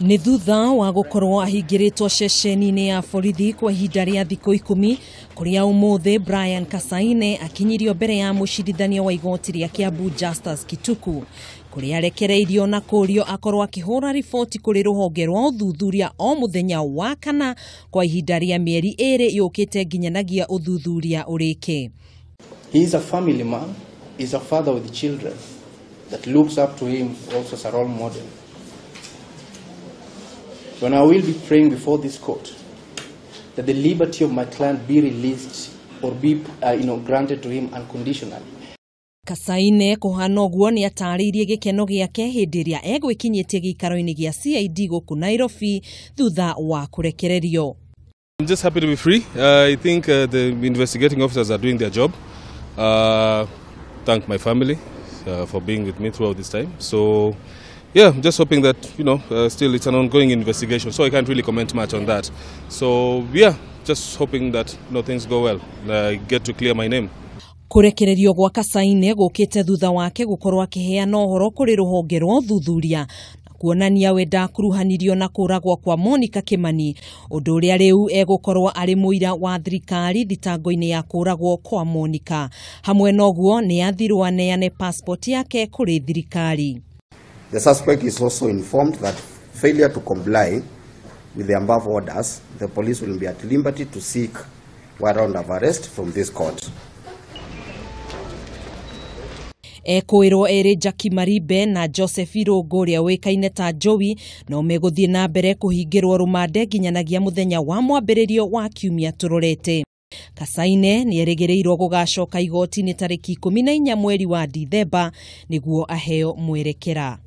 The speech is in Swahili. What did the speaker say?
Ni thutha wa gukorwo ahingĩrĩtwo ceceni-inĩ ya borithi kwa ihinda rĩa thikũ 10 kuria umuthi Brian Kassaine akinyirio mbere ya mucirithania wa igoti rĩa Kiambu Justus Kituku kuria arekereirio na kurio akorwo akihura riboti kuri ruhonge rwa uthuthuria o muthenya wa kana kwa ihinda rĩa mieri 2 yukite nginyanagia uthuthuria urike. He is a family man, he is a father with children that looks up to him also as a role model. When I will be praying before this court that the liberty of my client be released or be granted to him unconditionally. Kassaine kuhana ũguo ni atariirie gikeno giake hindi ria egwikinyitie gikaro-ini gia CID guku Nairobi thutha wa kurekererio. I'm just happy to be free. I think the investigating officers are doing their job. Thank my family for being with me throughout this time. So yeah, I'm just hoping that, still it's an ongoing investigation, so I can't really comment much on that. So yeah, just hoping that things go well. I get to clear my name. Kurekererio gwa Kassaine gukite thutha wake gukorwo akiheana uhoro kuri ruhonge rwa uthuthuria na kuonania we ndakuruhanirio na kuragwo kwa Monicah Kimani, undu uria riu egukorwo ari muira wa thirikari thitango-ini ya kuragwo kwa Monicah. Hamwe noguo ni athirwo aneane passport yake kuri thirikari. The suspect is also informed that failure to comply with the above orders, the police will be at liberty to seek warrant of arrest from this court. Ekuiro Jackie Maribe na Joseph Irogoria wekaine ta Joey no meguthie na mbere kuhingirwo rumande nginyanagia muthenya wa mwambĩrĩrio wa kiumia turorete. Kassaine niarekereirio gugacoka igoti-ini tariki 14 mweri wa Dithemba niguo aheo mwerekera.